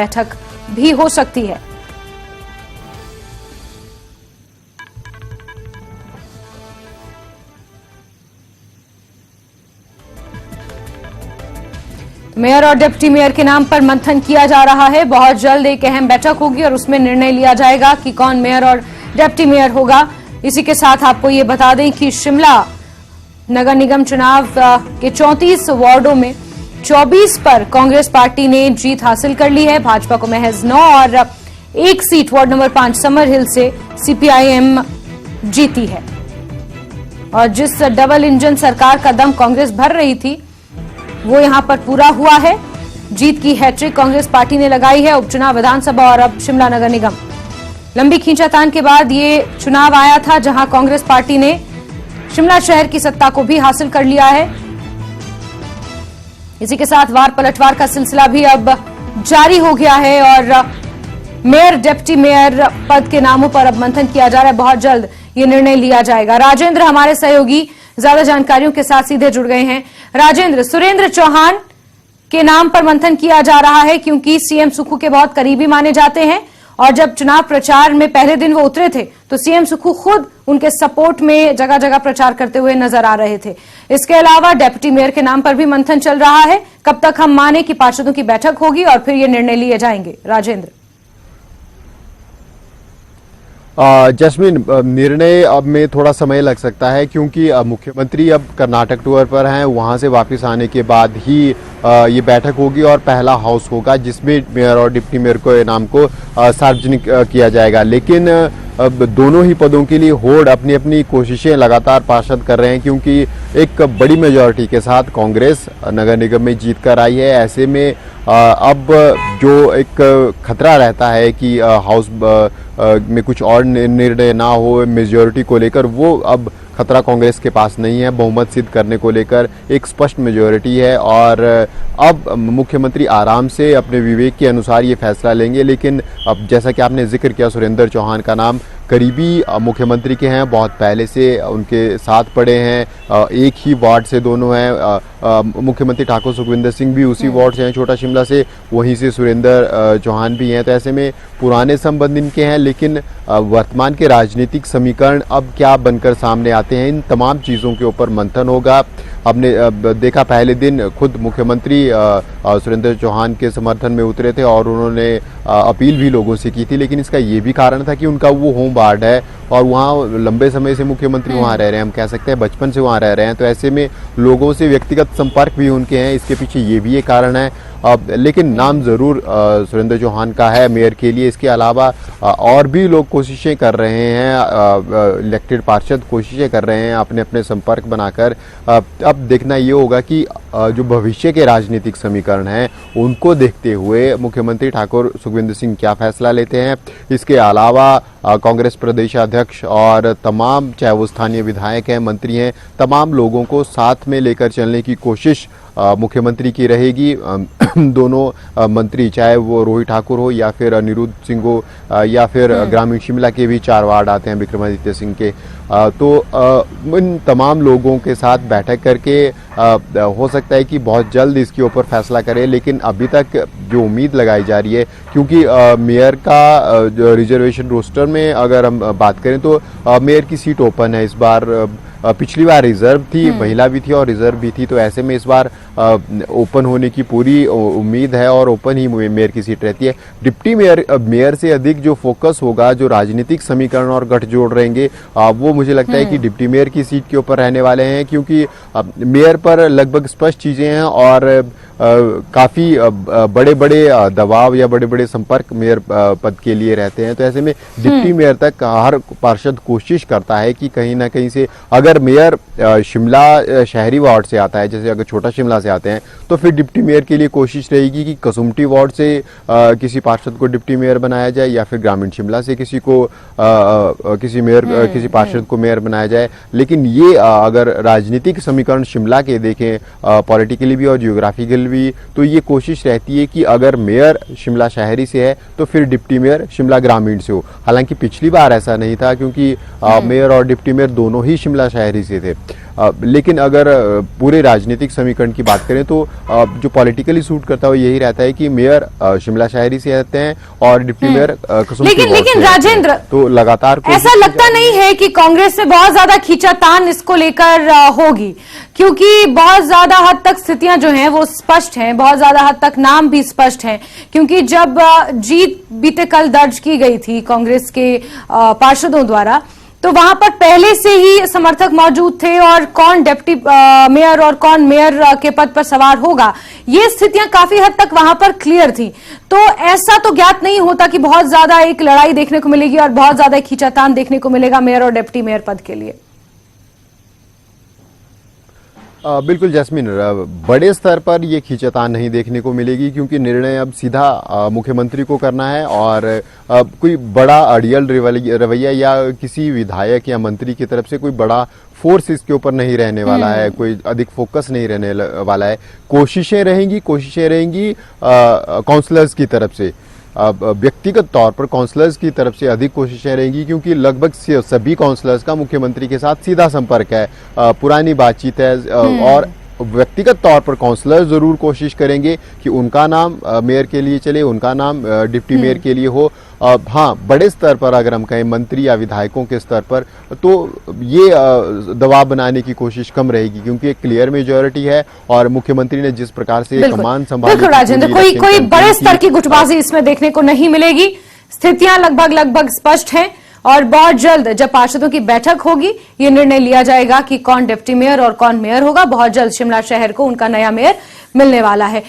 बैठक भी हो सकती है। मेयर और डिप्टी मेयर के नाम पर मंथन किया जा रहा है। बहुत जल्द एक अहम बैठक होगी और उसमें निर्णय लिया जाएगा कि कौन मेयर और डिप्टी मेयर होगा। इसी के साथ आपको ये बता दें कि शिमला नगर निगम चुनाव के 34 वार्डों में 24 पर कांग्रेस पार्टी ने जीत हासिल कर ली है। भाजपा को महज 9 और एक सीट वार्ड नंबर 5 समर हिल से सीपीआईएम जीती है। और जिस डबल इंजन सरकार का दम कांग्रेस भर रही थी वो यहां पर पूरा हुआ है। जीत की हैट्रिक कांग्रेस पार्टी ने लगाई है। उपचुनाव विधानसभा और अब शिमला नगर निगम। लंबी खींचातान के बाद ये चुनाव आया था जहां कांग्रेस पार्टी ने शिमला शहर की सत्ता को भी हासिल कर लिया है। इसी के साथ वार पलटवार का सिलसिला भी अब जारी हो गया है और मेयर डिप्टी मेयर पद के नामों पर अब मंथन किया जा रहा है। बहुत जल्द ये निर्णय लिया जाएगा। राजेंद्र हमारे सहयोगी ज्यादा जानकारियों के साथ सीधे जुड़ गए हैं। राजेंद्र, सुरेंद्र चौहान के नाम पर मंथन किया जा रहा है क्योंकि सीएम सुक्खू के बहुत करीबी माने जाते हैं और जब चुनाव प्रचार में पहले दिन वो उतरे थे तो सीएम सुक्खू खुद उनके सपोर्ट में जगह जगह प्रचार करते हुए नजर आ रहे थे। इसके अलावा डिप्टी मेयर के नाम पर भी मंथन चल रहा है। कब तक हम माने कि पार्षदों की बैठक होगी और फिर ये निर्णय लिए जाएंगे? राजेंद्र। जस्मिन, निर्णय अब में थोड़ा समय लग सकता है क्योंकि मुख्यमंत्री अब कर्नाटक टूर पर हैं। वहां से वापस आने के बाद ही ये बैठक होगी और पहला हाउस होगा जिसमें मेयर और डिप्टी मेयर को नाम को सार्वजनिक किया जाएगा। लेकिन अब दोनों ही पदों के लिए होड़ अपनी अपनी कोशिशें लगातार पार्षद कर रहे हैं क्योंकि एक बड़ी मेजॉरिटी के साथ कांग्रेस नगर निगम में जीत कर आई है। ऐसे में अब जो एक खतरा रहता है कि हाउस में कुछ और निर्णय ना हो मेजॉरिटी को लेकर, वो अब खतरा कांग्रेस के पास नहीं है। बहुमत सिद्ध करने को लेकर एक स्पष्ट मेजॉरिटी है और अब मुख्यमंत्री आराम से अपने विवेक के अनुसार ये फैसला लेंगे। लेकिन अब जैसा कि आपने जिक्र किया, सुरेंद्र चौहान का नाम करीबी मुख्यमंत्री के हैं, बहुत पहले से उनके साथ पड़े हैं, एक ही वार्ड से दोनों हैं। मुख्यमंत्री ठाकुर सुखविंदर सिंह भी उसी वार्ड से हैं, छोटा शिमला से, वहीं से सुरेंद्र चौहान भी हैं। तो ऐसे में पुराने संबंध इनके हैं। लेकिन वर्तमान के राजनीतिक समीकरण अब क्या बनकर सामने आते हैं, इन तमाम चीज़ों के ऊपर मंथन होगा। हमने देखा पहले दिन खुद मुख्यमंत्री सुरेंद्र चौहान के समर्थन में उतरे थे और उन्होंने अपील भी लोगों से की थी। लेकिन इसका ये भी कारण था कि उनका वो होम वार्ड है और वहाँ लंबे समय से मुख्यमंत्री वहाँ रह रहे हैं, हम कह सकते हैं बचपन से वहाँ रह रहे हैं। तो ऐसे में लोगों से व्यक्तिगत संपर्क भी उनके हैं, इसके पीछे ये भी एक कारण है। लेकिन नाम ज़रूर सुरेंद्र चौहान का है मेयर के लिए। इसके अलावा और भी लोग कोशिशें कर रहे हैं, इलेक्टेड पार्षद कोशिशें कर रहे हैं अपने अपने संपर्क बनाकर। अब देखना ये होगा कि जो भविष्य के राजनीतिक समीकरण हैं उनको देखते हुए मुख्यमंत्री ठाकुर सुखविंदर सिंह क्या फैसला लेते हैं। इसके अलावा कांग्रेस प्रदेशाध्यक्ष और तमाम, चाहे वो स्थानीय विधायक हैं, मंत्री हैं, तमाम लोगों को साथ में लेकर चलने की कोशिश मुख्यमंत्री की रहेगी। दोनों मंत्री, चाहे वो रोहित ठाकुर हो या फिर अनिरुद्ध सिंह हो या फिर ग्रामीण शिमला के भी 4 वार्ड आते हैं विक्रमादित्य सिंह के, तो इन तमाम लोगों के साथ बैठक करके हो सकता है कि बहुत जल्द इसके ऊपर फैसला करें। लेकिन अभी तक जो उम्मीद लगाई जा रही है, क्योंकि मेयर का जो रिजर्वेशन रोस्टर में अगर हम बात करें तो मेयर की सीट ओपन है इस बार। पिछली बार रिजर्व थी, महिला भी थी और रिजर्व भी थी, तो ऐसे में इस बार ओपन होने की पूरी उम्मीद है और ओपन ही मेयर की सीट रहती है। डिप्टी मेयर से अधिक जो फोकस होगा, जो राजनीतिक समीकरण और गठजोड़ रहेंगे, वो मुझे लगता है कि डिप्टी मेयर की सीट के ऊपर रहने वाले हैं क्योंकि मेयर पर लगभग स्पष्ट चीजें हैं और काफी बड़े बड़े दबाव या बड़े बड़े संपर्क मेयर पद के लिए रहते हैं। तो ऐसे में डिप्टी मेयर तक हर पार्षद कोशिश करता है कि कहीं ना कहीं से, अगर मेयर शिमला शहरी वार्ड से आता है, जैसे अगर छोटा शिमला से आते हैं, तो फिर डिप्टी मेयर के लिए कोशिश रहेगी कि कसुम्पटी वार्ड से किसी पार्षद को डिप्टी मेयर बनाया जाए या फिर ग्रामीण शिमला से किसी पार्षद को मेयर बनाया जाए। लेकिन ये अगर राजनीतिक समीकरण शिमला के देखें, पॉलिटिकली भी और जियोग्राफिकली भी, तो ये कोशिश रहती है कि अगर मेयर शिमला शहरी से है तो फिर डिप्टी मेयर शिमला ग्रामीण से हो। हालांकि पिछली बार ऐसा नहीं था क्योंकि मेयर और डिप्टी मेयर दोनों ही शिमला शहरी से थे। लेकिन अगर पूरे राजनीतिक समीकरण की बात करें तो जो पॉलिटिकली सूट करता है वो यही रहता है कि मेयर शिमला शहरी से रहते हैं और डिप्टी मेयर कसुमपुर वार्ड लेकिन से रहते हैं। राजेंद्र, तो लगातार ऐसा लगता नहीं है कि कांग्रेस से बहुत ज्यादा खींचातान इसको लेकर होगी, क्योंकि बहुत ज्यादा हद तक स्थितियां जो हैं वो स्पष्ट हैं, बहुत ज्यादा हद तक नाम भी स्पष्ट हैं। क्योंकि जब जीत बीते कल दर्ज की गई थी कांग्रेस के पार्षदों द्वारा, तो वहां पर पहले से ही समर्थक मौजूद थे और कौन डिप्टी मेयर और कौन मेयर के पद पर सवार होगा, ये स्थितियां काफी हद तक वहां पर क्लियर थी। तो ऐसा तो ज्ञात नहीं होता कि बहुत ज्यादा एक लड़ाई देखने को मिलेगी और बहुत ज्यादा खींचातान देखने को मिलेगा मेयर और डिप्टी मेयर पद के लिए। बिल्कुल जैस्मिन, बड़े स्तर पर ये खींचतान नहीं देखने को मिलेगी क्योंकि निर्णय अब सीधा मुख्यमंत्री को करना है और कोई बड़ा अड़ियल रवैया या किसी विधायक या मंत्री की तरफ से कोई बड़ा फोर्स इसके ऊपर नहीं रहने वाला है, कोई अधिक फोकस नहीं रहने वाला है। कोशिशें रहेंगी काउंसलर्स की तरफ से, व्यक्तिगत तौर पर काउंसलर्स की तरफ से अधिक कोशिशें रहेंगी क्योंकि लगभग सभी काउंसलर्स का मुख्यमंत्री के साथ सीधा संपर्क है, पुरानी बातचीत है और व्यक्तिगत तौर पर काउंसलर जरूर कोशिश करेंगे कि उनका नाम मेयर के लिए चले, उनका नाम डिप्टी मेयर के लिए हो। हाँ, बड़े स्तर पर अगर हम कहें मंत्री या विधायकों के स्तर पर तो ये दबाव बनाने की कोशिश कम रहेगी क्योंकि एक क्लियर मेजॉरिटी है और मुख्यमंत्री ने जिस प्रकार से कमान संभाली, बिल्कुल राजेंद्र, कोई बड़े स्तर की गुटबाजी इसमें देखने को नहीं मिलेगी। स्थितियां लगभग स्पष्ट हैं और बहुत जल्द जब पार्षदों की बैठक होगी ये निर्णय लिया जाएगा कि कौन डिप्टी मेयर और कौन मेयर होगा। बहुत जल्द शिमला शहर को उनका नया मेयर मिलने वाला है।